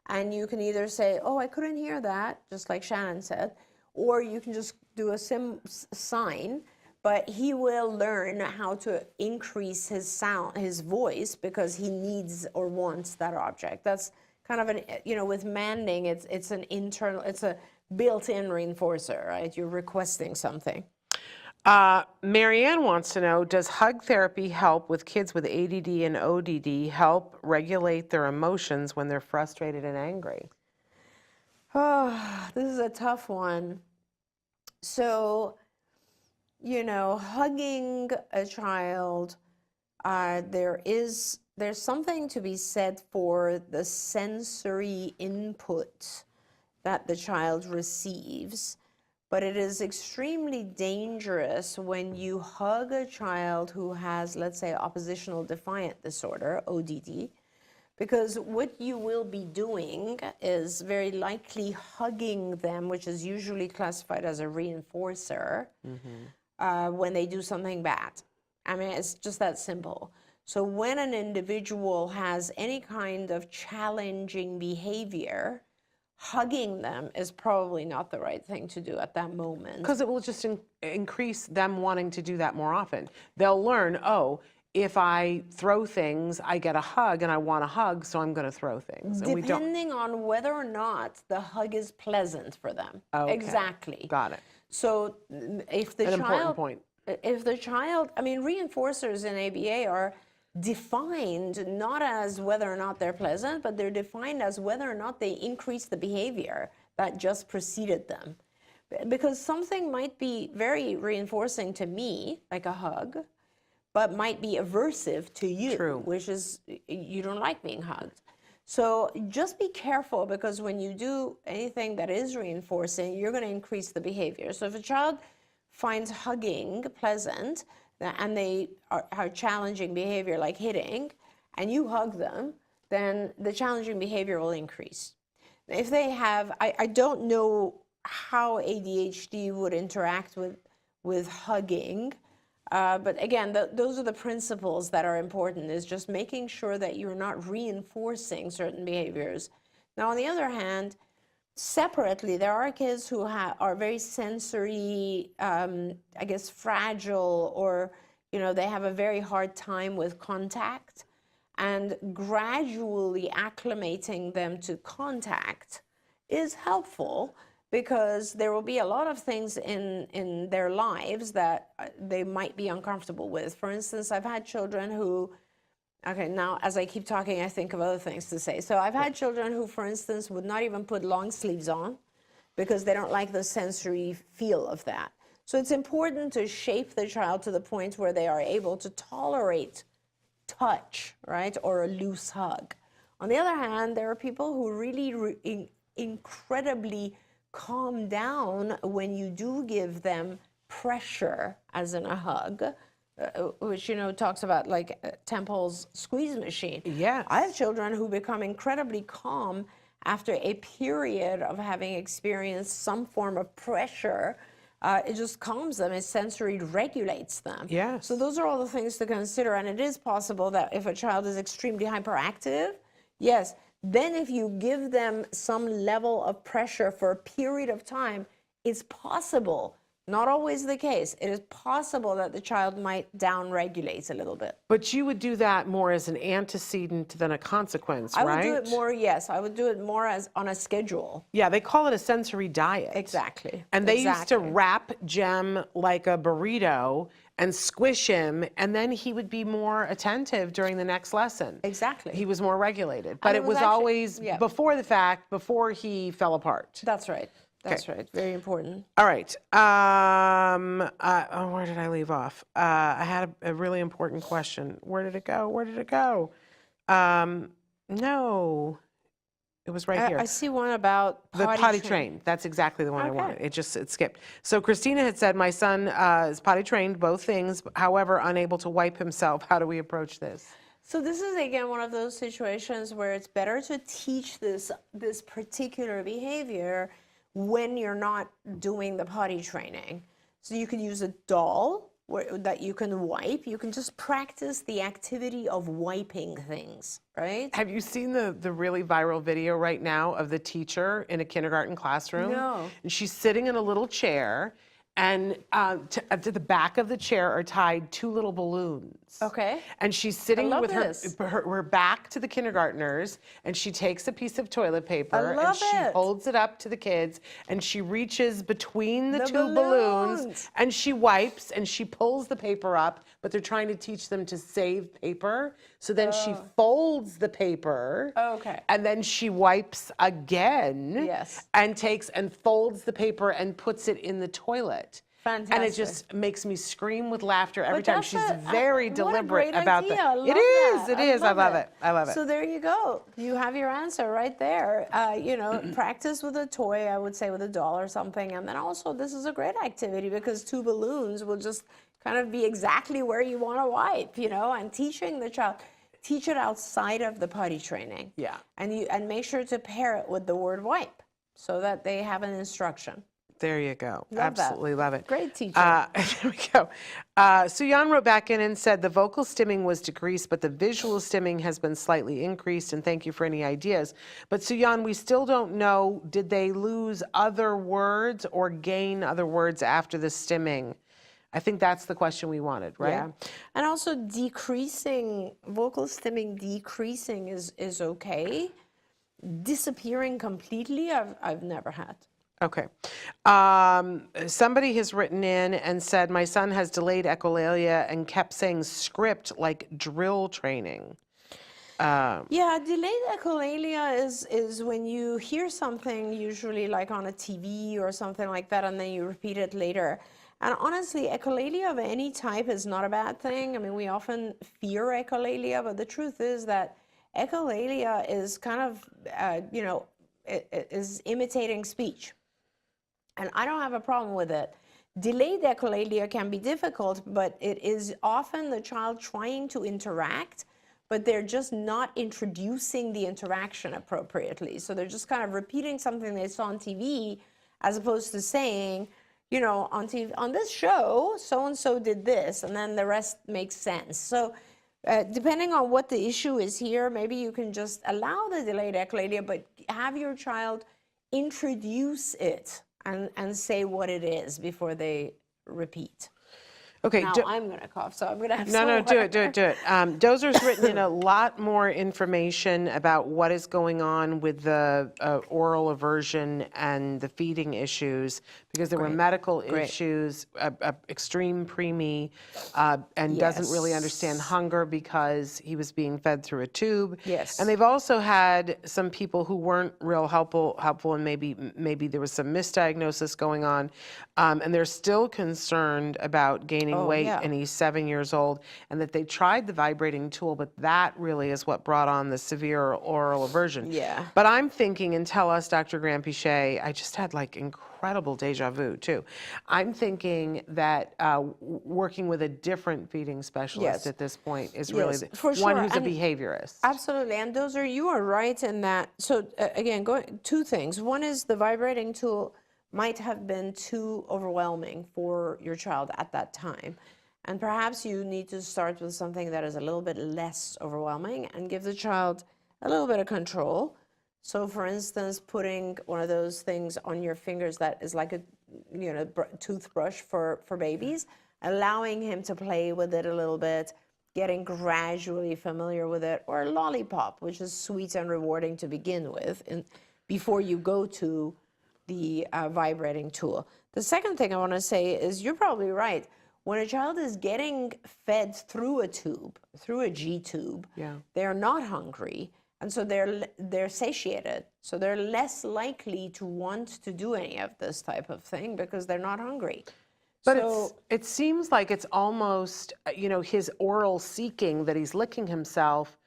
S6: And you can either say, oh, I couldn't hear that, just like Shannon said, or you can just do a sign, but he will learn how to increase his sound, his voice, because he needs or wants that object. That's kind of an, with manding, it's an internal, it's a built-in reinforcer, right? You're requesting something.
S5: Marianne wants to know, does hug therapy help with kids with ADD and ODD help regulate their emotions when they're frustrated and angry?
S6: Oh, this is a tough one. So, hugging a child, there's something to be said for the sensory input that the child receives, but it is extremely dangerous when you hug a child who has, let's say, oppositional defiant disorder, ODD, Because what you will be doing is very likely hugging them, which is usually classified as a reinforcer, when they do something bad. I mean, it's just that simple. So when an individual has any kind of challenging behavior, hugging them is probably not the right thing to do at that moment.
S5: Because it will just increase them wanting to do that more often. They'll learn, oh, if I throw things, I get a hug, and I want a hug, so I'm going to throw things. And
S6: Depending on whether or not the hug is pleasant for them.
S5: Okay.
S6: Exactly.
S5: Got it.
S6: So if the
S5: An important point.
S6: If the child, I mean, reinforcers in ABA are defined not as whether or not they're pleasant, but they're defined as whether or not they increase the behavior that just preceded them. Because something might be very reinforcing to me, like a hug, but might be aversive to you,
S5: True.
S6: which is you don't like being hugged. So just be careful, because when you do anything that is reinforcing, you're going to increase the behavior. So if a child finds hugging pleasant and they are challenging behavior like hitting, and you hug them, then the challenging behavior will increase. If they have, I don't know how ADHD would interact with hugging, but again, those are the principles that are important, is just making sure that you're not reinforcing certain behaviors. Now, on the other hand, separately, there are kids who are very sensory, I guess, fragile, or, you know, they have a very hard time with contact, and gradually acclimating them to contact is helpful, because there will be a lot of things in their lives that they might be uncomfortable with. For instance, I've had children who, okay, now as I keep talking, I think of other things to say. So I've had children who, for instance, would not even put long sleeves on because they don't like the sensory feel of that. So it's important to shape the child to the point where they are able to tolerate touch, right, or a loose hug. On the other hand, there are people who really incredibly calm down when you do give them pressure, as in a hug, which, you know, talks about like Temple's squeeze machine.
S5: Yes.
S6: I have children who become incredibly calm after a period of having experienced some form of pressure. It just calms them, it sensory regulates them.
S5: Yes.
S6: So those are all the things to consider, and it is possible that if a child is extremely hyperactive, yes, then if you give them some level of pressure for a period of time, it's possible, not always the case, it is possible that the child might down-regulate a little bit.
S5: But you would do that more as an antecedent than a consequence, right?
S6: I would do it more, yes, I would do it more as on a schedule.
S5: Yeah, they call it a sensory diet.
S6: Exactly.
S5: And they used to wrap Jem like a burrito and squish him, and then he would be more attentive during the next lesson.
S6: Exactly.
S5: He was more regulated. But
S6: it
S5: it was
S6: was actually-
S5: always
S6: yeah.
S5: before the fact, before he fell apart.
S6: That's right. That's right. Very important.
S5: All right. Where did I leave off? I had a really important question. Where did it go? Where did it go? No. It was right here.
S6: I see one about
S5: The potty trained. That's exactly the one I
S6: Okay.
S5: wanted. It skipped. So Christina had said, my son is potty trained, both things, however, unable to wipe himself. How do we approach this?
S6: So this is, again, one of those situations where it's better to teach this particular behavior when you're not doing the potty training. So you can use a doll that you can wipe. You can just practice the activity of wiping things, right?
S5: Have you seen the really viral video right now of the teacher in a kindergarten classroom?
S6: No.
S5: And she's sitting in a little chair, and to the back of the chair are tied two little balloons.
S6: Okay.
S5: And she's sitting
S6: love
S5: with
S6: this.
S5: her back to the kindergartners, and she takes a piece of toilet paper and
S6: love
S5: she
S6: it.
S5: holds it up to the kids, and she reaches between the
S6: The
S5: two balloons, and she wipes and she pulls the paper up, but they're trying to teach them to save paper. So then she folds the paper.
S6: Okay.
S5: And then she wipes again.
S6: Yes.
S5: And takes and folds the paper and puts it in the toilet.
S6: Fantastic.
S5: And it just makes me scream with laughter every
S6: But
S5: time.
S6: that's
S5: She's very
S6: what a
S5: deliberate
S6: great
S5: about
S6: idea.
S5: that.
S6: I love
S5: It is.
S6: that.
S5: It is. I love it. I love it.
S6: So there you go. You have your answer right there. You know, practice with a toy, I would say with a doll or something. And then also, this is a great activity because two balloons will just kind of be exactly where you want to wipe, you know, and teaching the child. teach it outside of the potty training.
S5: Yeah.
S6: And make sure to pair it with the word wipe so that they have an instruction.
S5: There you go.
S6: Love
S5: Absolutely
S6: that.
S5: love it.
S6: Great teacher.
S5: There we go. Suyan wrote back in and said the vocal stimming was decreased, but the visual stimming has been slightly increased, and thank you for any ideas. But Suyan, we still don't know, did they lose other words or gain other words after the stimming? I think that's the question we wanted, right?
S6: Yeah. And also decreasing, vocal stimming decreasing is okay. Disappearing completely, I've never had.
S5: Okay. Somebody has written in and said, my son has delayed echolalia and kept saying script like drill training.
S6: Yeah, delayed echolalia is when you hear something, usually like on a TV or something like that, and then you repeat it later. And honestly, echolalia of any type is not a bad thing. I mean, we often fear echolalia, but the truth is that echolalia is kind of, it is imitating speech. And I don't have a problem with it. Delayed echolalia can be difficult, but it is often the child trying to interact, but they're just not introducing the interaction appropriately. So they're just kind of repeating something they saw on TV, as opposed to saying, you know, on TV, on this show, so-and-so did this, and then the rest makes sense. So depending on what the issue is here, maybe you can just allow the delayed echolalia, but have your child introduce it and say what it is before they repeat.
S5: Okay.
S6: Now I'm going to cough, so I'm going to have
S5: No, do it. Dozer's written in a lot more information about what is going on with the oral aversion and the feeding issues, because there were medical issues, extreme preemie, and doesn't really understand hunger because he was being fed through a tube.
S6: Yes.
S5: And they've also had some people who weren't real helpful, and maybe there was some misdiagnosis going on, and they're still concerned about gaining weight, and he's 7 years old, and that they tried the vibrating tool, but that really is what brought on the severe oral aversion.
S6: Yeah.
S5: But I'm thinking, and tell us, Dr. Graham-Pichet, I just had like incredible deja vu too. I'm thinking that working with a different feeding specialist at this point is really one who's a behaviorist.
S6: Absolutely, and you are right in that. So again, two things. One is the vibrating tool might have been too overwhelming for your child at that time. And perhaps you need to start with something that is a little bit less overwhelming and give the child a little bit of control. So for instance, putting one of those things on your fingers that is like a toothbrush for babies, allowing him to play with it a little bit, getting gradually familiar with it, or a lollipop, which is sweet and rewarding to begin with, and before you go to the vibrating tool. The second thing I want to say is you're probably right. When a child is getting fed through a tube, through a G tube, they're not hungry, and so they're satiated. So they're less likely to want to do any of this type of thing because they're not hungry.
S5: But it seems like it's almost, his oral seeking that he's licking himself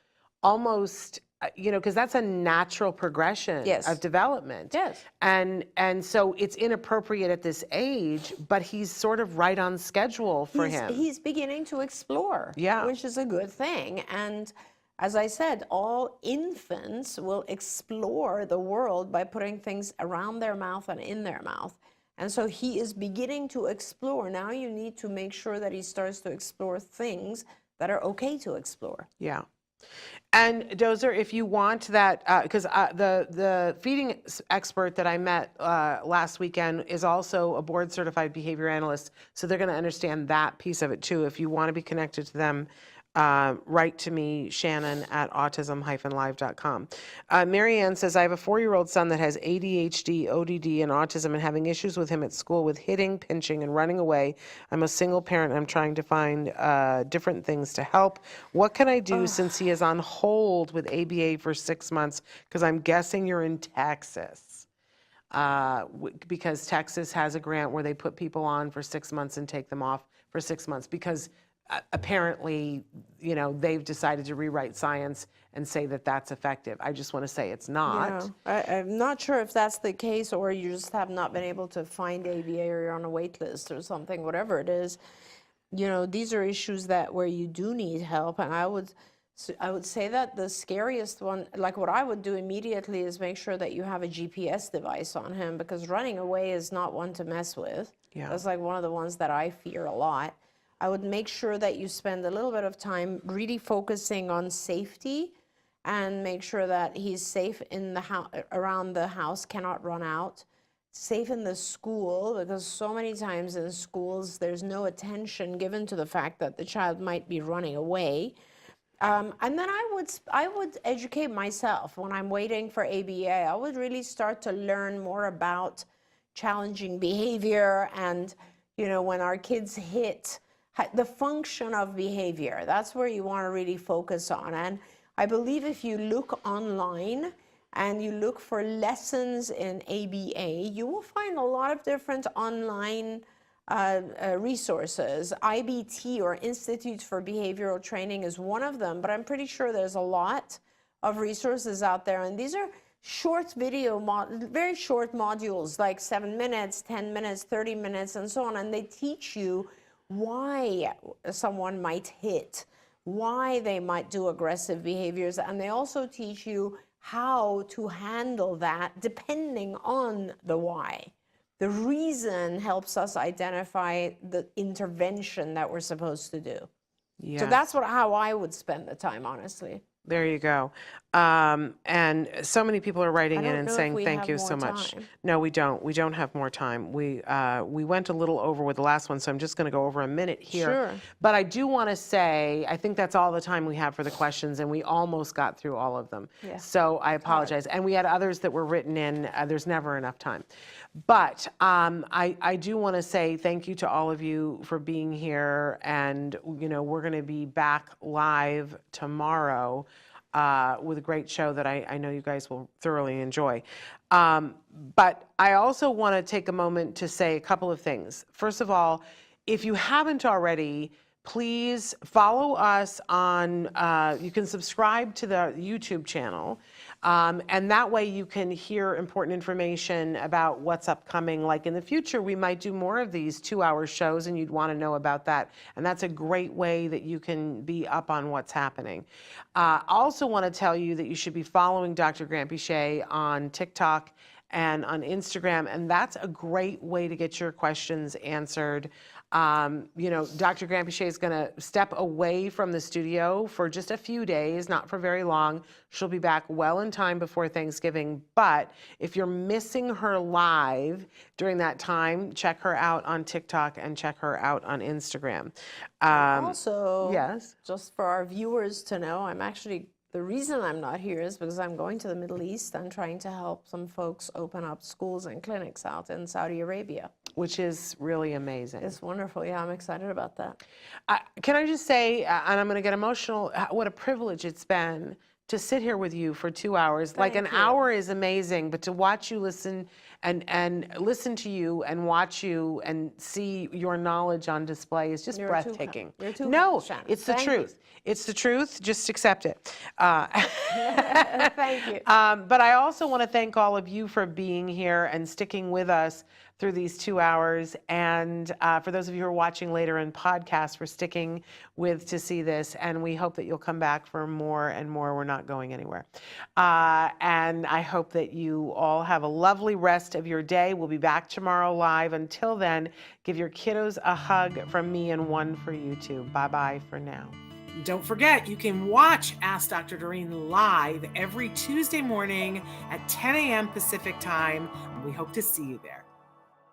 S5: almost, because that's a natural progression of development.
S6: Yes.
S5: And so it's inappropriate at this age, but he's sort of right on schedule for him.
S6: He's beginning to explore, which is a good thing. And as I said, all infants will explore the world by putting things around their mouth and in their mouth. And so he is beginning to explore. Now you need to make sure that he starts to explore things that are okay to explore.
S5: Yeah. And Dozer, if you want that, because the feeding expert that I met last weekend is also a board certified behavior analyst, so they're going to understand that piece of it too. If you want to be connected to them, write to me, Shannon, at autism-live.com. Marianne says, I have a 4-year-old son that has ADHD, ODD, and autism, and having issues with him at school with hitting, pinching, and running away. I'm a single parent. I'm trying to find different things to help. What can I do since he is on hold with ABA for 6 months? Because I'm guessing you're in Texas. Because Texas has a grant where they put people on for 6 months and take them off for 6 months because apparently, they've decided to rewrite science and say that that's effective. I just want to say it's not.
S6: Yeah. I'm not sure if that's the case, or you just have not been able to find ABA, or you're on a wait list or something, whatever it is. These are issues where you do need help, and I would So I would say that the scariest one, like what I would do immediately, is make sure that you have a GPS device on him, because running away is not one to mess with.
S5: Yeah.
S6: That's like one of the ones that I fear a lot. I would make sure that you spend a little bit of time really focusing on safety, and make sure that he's safe in the house, around the house, cannot run out. Safe in the school, because so many times in schools there's no attention given to the fact that the child might be running away. And then I would educate myself when I'm waiting for ABA. I would really start to learn more about challenging behavior, and when our kids hit the function of behavior. That's where you want to really focus on. And I believe if you look online and you look for lessons in ABA, you will find a lot of different online resources. IBT, or Institute for Behavioral Training, is one of them, but I'm pretty sure there's a lot of resources out there. And these are short very short modules, like 7 minutes, 10 minutes, 30 minutes, and so on. And they teach you why someone might hit, why they might do aggressive behaviors, and they also teach you how to handle that depending on the why. The reason helps us identify the intervention that we're supposed to do.
S5: Yes.
S6: So that's how I would spend the time, honestly.
S5: There you go. And so many people are writing in and saying thank you so much. No, we don't. We don't have more time. We went a little over with the last one, so I'm just going to go over a minute here.
S6: Sure.
S5: But I do want to say, I think that's all the time we have for the questions, and we almost got through all of them.
S6: Yeah.
S5: So I apologize. And we had others that were written in. There's never enough time. But I do want to say thank you to all of you for being here. And, we're going to be back live tomorrow with a great show that I know you guys will thoroughly enjoy. But I also want to take a moment to say a couple of things. First of all, if you haven't already, please follow us on, you can subscribe to the YouTube channel, and that way you can hear important information about what's upcoming. Like in the future, we might do more of these 2-hour shows, and you'd want to know about that. And that's a great way that you can be up on what's happening. I also want to tell you that you should be following Dr. Grant-Pichet on TikTok and on Instagram, and that's a great way to get your questions answered. Dr. Grant-Pichet is going to step away from the studio for just a few days, not for very long. She'll be back well in time before Thanksgiving. But if you're missing her live during that time, check her out on TikTok and check her out on Instagram.
S6: Also,
S5: yes,
S6: just for our viewers to know, the reason I'm not here is because I'm going to the Middle East. I'm trying to help some folks open up schools and clinics out in Saudi Arabia.
S5: Which is really amazing.
S6: It's wonderful. Yeah, I'm excited about that.
S5: Can I just say, and I'm going to get emotional, what a privilege it's been to sit here with you for 2 hours. Like an hour is amazing, but to watch you listen and listen to you and watch you and see your knowledge on display is just breathtaking. No, it's the truth. It's the truth. Just accept it.
S6: Thank you.
S5: But I also want to thank all of you for being here and sticking with us through these 2 hours. And for those of you who are watching later in podcast, for sticking with to see this. And we hope that you'll come back for more and more. We're not going anywhere. And I hope that you all have a lovely rest of your day. We'll be back tomorrow live. Until then, give your kiddos a hug from me and one for you too. Bye-bye for now.
S4: Don't forget, you can watch Ask Dr. Doreen live every Tuesday morning at 10 a.m. Pacific time. We hope to see you there.